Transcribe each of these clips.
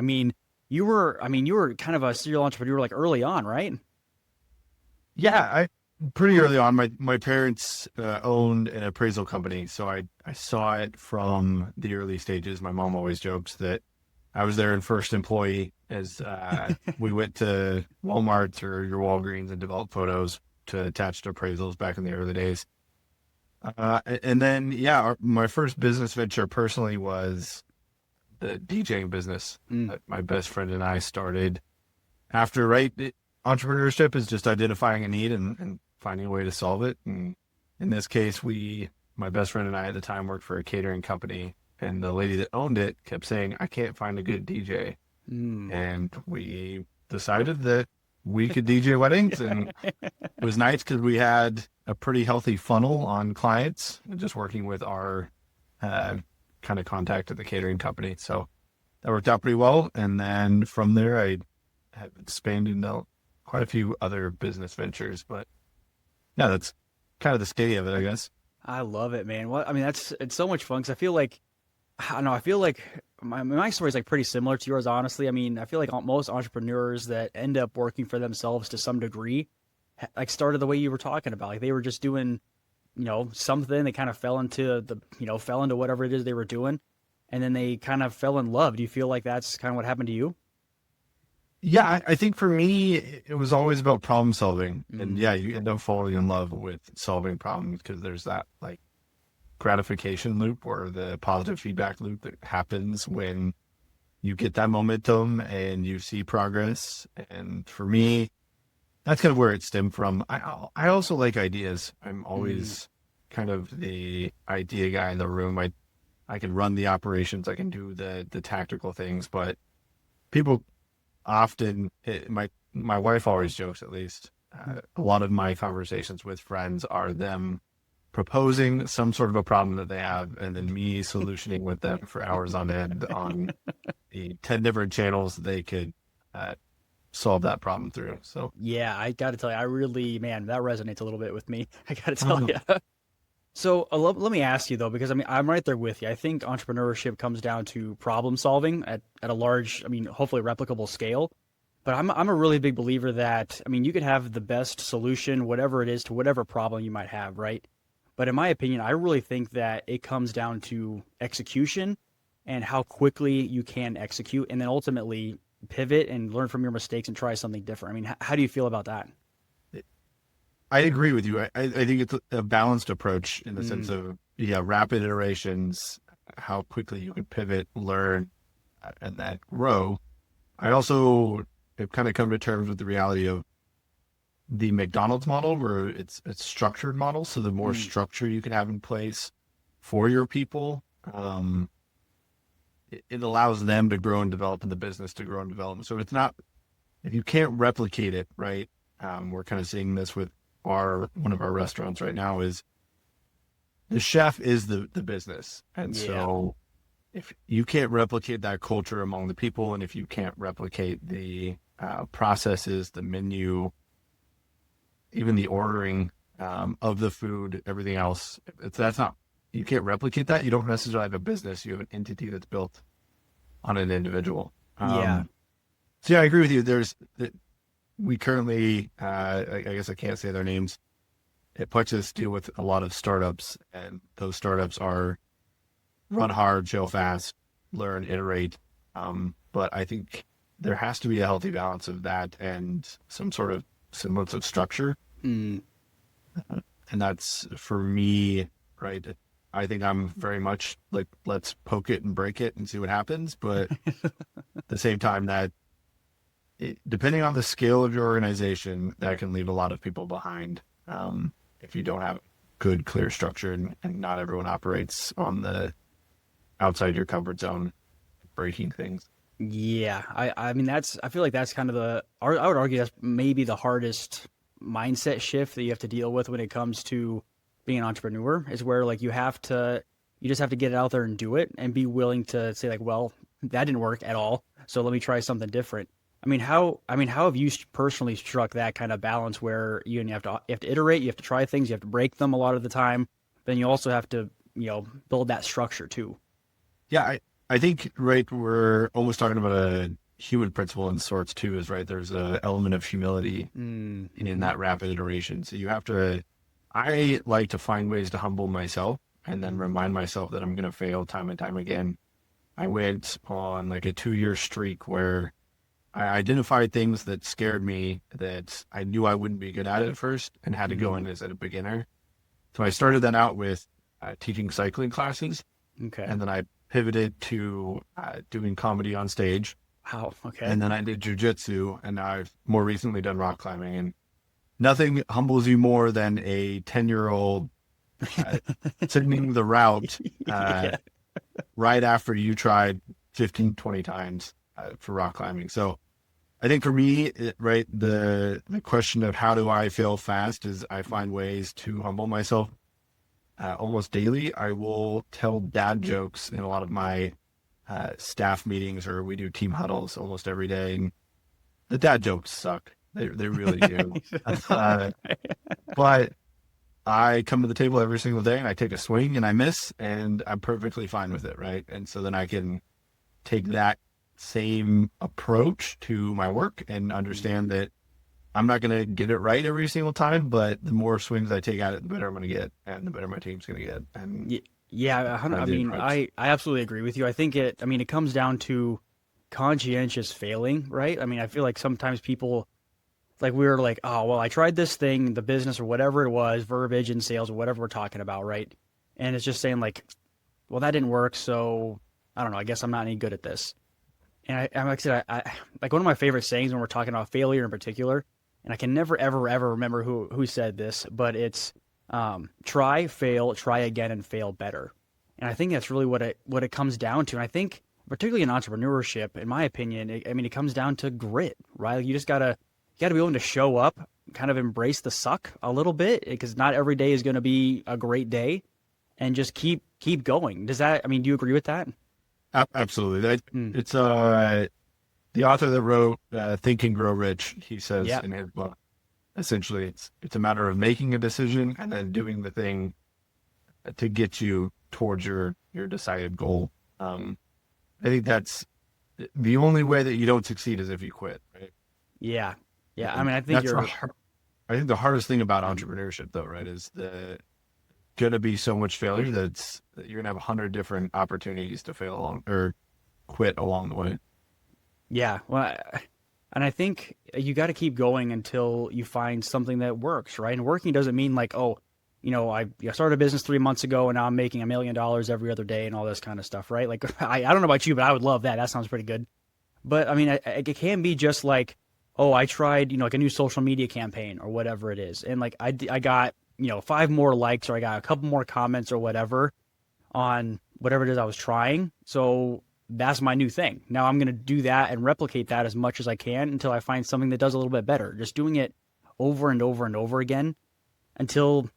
I mean, you were kind of a serial entrepreneur like early on, right? Yeah, I pretty early on, my parents owned an appraisal company, so I saw it from the early stages. My mom always jokes that I was their first employee as we went to Walmart or your Walgreens and developed photos to attach to appraisals back in the early days. And then, yeah, my first business venture personally was the DJing business Mm. that my best friend and I started after, right? Entrepreneurship is just identifying a need and finding a way to solve it. And in this case, my best friend and I at the time worked for a catering company, and the lady that owned it kept saying, I can't find a good DJ. Mm. And we decided that we could DJ weddings, and it was nice because we had a pretty healthy funnel on clients, just working with our uh, kind of contact at the catering company. So that worked out pretty well. And then from there, I have expanded into quite a few other business ventures. But yeah, that's kind of the state of it, I guess. I love it, man. Well, I mean, it's so much fun because I feel like I don't know. I feel like my story is like pretty similar to yours, honestly. I mean, I feel like most entrepreneurs that end up working for themselves to some degree, like started the way you were talking about. Like they were just doing, something. They kind of fell into whatever it is they were doing, and then they kind of fell in love. Do you feel like that's kind of what happened to you? Yeah, I think for me, it was always about problem solving. And Mm, yeah, you end up falling in love with solving problems because there's that like gratification loop or the positive feedback loop that happens when you get that momentum and you see progress. And for me, that's kind of where it stemmed from. I also like ideas. I'm mm, always kind of the idea guy in the room. I can run the operations, I can do the tactical things, but people often my wife always jokes at least. A lot of my conversations with friends are them proposing some sort of a problem that they have, and then me solutioning with them for hours on end on the 10 different channels they could uh, solve that problem through. So, yeah, I got to tell you, man, that resonates a little bit with me. I got to tell oh, you. So let me ask you though, because I mean, I'm right there with you. I think entrepreneurship comes down to problem solving at a large, I mean, hopefully replicable scale. But I'm a really big believer that, I mean, you could have the best solution, whatever it is, to whatever problem you might have, right? But in my opinion, I really think that it comes down to execution and how quickly you can execute, and then ultimately pivot and learn from your mistakes and try something different. I mean, how do you feel about that? I agree with you. I think it's a balanced approach in the sense Mm, of, yeah, rapid iterations, how quickly you can pivot, learn, and then grow. I also have kind of come to terms with the reality of the McDonald's model where it's structured model. So the more mm, structure you can have in place for your people, it allows them to grow and develop and the business to grow and develop. So it's not, if you can't replicate it, right? We're kind of seeing this with one of our restaurants right now is the chef is the business. And yeah. so if you can't replicate that culture among the people, and if you can't replicate the processes, the menu, even the ordering of the food, everything else, that's not, you can't replicate that. You don't necessarily have a business. You have an entity that's built on an individual. Yeah. So yeah, I agree with you. We currently, I guess I can't say their names. At Plexus deal with a lot of startups, and those startups are run hard, fail fast, learn, iterate. But I think there has to be a healthy balance of that and some sort of semblance of structure. Mm. And that's for me, right? I think I'm very much like, let's poke it and break it and see what happens. But at the same time, depending on the scale of your organization, that can leave a lot of people behind if you don't have good, clear structure, and not everyone operates on the outside your comfort zone, breaking things. Yeah, I mean I feel like that's kind of I would argue that's maybe the hardest mindset shift that you have to deal with when it comes to being an entrepreneur is where like you just have to get it out there and do it and be willing to say like, well, that didn't work at all, so let me try something different. How have you personally struck that kind of balance where you have to iterate, you have to try things, you have to break them a lot of the time, but then you also have to, build that structure too. Yeah, I think, right, we're almost talking about a human principle in sorts too, is right. There's a element of humility in that rapid iteration. So you have to, I like to find ways to humble myself and then remind myself that I'm going to fail time and time again. I went on like a 2-year streak where I identified things that scared me that I knew I wouldn't be good at first and had to go in as a beginner. So I started that out with teaching cycling classes, Okay. and then I pivoted to doing comedy on stage, Wow. Okay. and then I did jujitsu, and I've more recently done rock climbing. And nothing humbles you more than a 10-year-old sitting the route Yeah. right after you tried 15, 20 times for rock climbing. So I think for me, right, the question of how do I fail fast is I find ways to humble myself almost daily. I will tell dad jokes in a lot of my staff meetings, or we do team huddles almost every day. And the dad jokes suck. They really do. But I come to the table every single day and I take a swing and I miss and I'm perfectly fine with it, right? And so then I can take that same approach to my work and understand that I'm not going to get it right every single time, but the more swings I take at it, the better I'm going to get and the better my team's going to get. And Yeah, kind I of the mean, approach. I absolutely agree with you. I mean, it comes down to conscientious failing, right? I mean, I feel like sometimes people, like we were like, oh, well, I tried this thing, the business or whatever it was, verbiage in sales or whatever we're talking about, right? And it's just saying like, well, that didn't work, so I don't know, I guess I'm not any good at this. And like I said, like one of my favorite sayings when we're talking about failure in particular, and I can never, ever, ever remember who said this, but it's try, fail, try again, and fail better. And I think that's really what it comes down to. And I think particularly in entrepreneurship, in my opinion, I mean, it comes down to grit, right? You gotta be willing to show up, kind of embrace the suck a little bit, because not every day is going to be a great day, and just keep going. I mean, do you agree with that? Absolutely. Mm, It's the author that wrote Think and Grow Rich. He says yeah. in his book, essentially, it's a matter of making a decision and then doing the thing to get you towards your decided goal. I think that's the only way that you don't succeed is if you quit, right? Yeah. Yeah. I And mean, I think that's you're. I think the hardest thing about Mm, entrepreneurship, though, right, is gonna be so much failure that you're gonna have 100 different opportunities to fail along or quit along the way. yeah. Well, and I think you got to keep going until you find something that works, right? And working doesn't mean like, oh, I started a business 3 months ago and now I'm making $1 million every other day and all this kind of stuff, right? Like, I don't know about you, but I would love that. That sounds pretty good. But I mean, it can be just like, oh, I tried, like a new social media campaign or whatever it is. And like, I got, 5 more likes or I got a couple more comments or whatever on whatever it is I was trying. So that's my new thing. Now I'm going to do that and replicate that as much as I can until I find something that does a little bit better. Just doing it over and over and over again until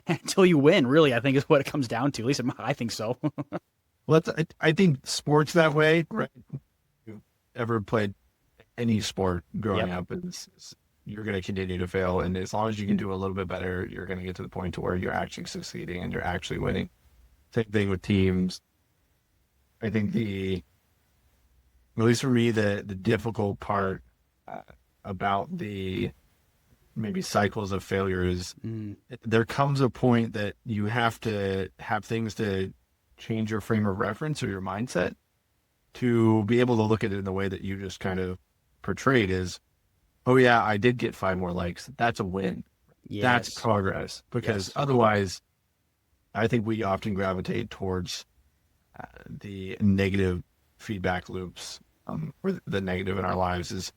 until you win, really, I think is what it comes down to. At least I think so. Well, I think sports that way, right? You ever played any sport growing Yep. up, you're going to continue to fail. And as long as you can do a little bit better, you're going to get to the point to where you're actually succeeding and you're actually winning. Same thing with teams. I think at least for me, the difficult part uh, about the maybe cycles of failure is Mm, there comes a point that you have to have things to change your frame of reference or your mindset to be able to look at it in the way that you just kind of portrayed is, oh yeah, I did get 5 more likes. That's a win. That's yes. progress. Because Yes. otherwise, I think we often gravitate towards the negative feedback loops, or the negative in our lives is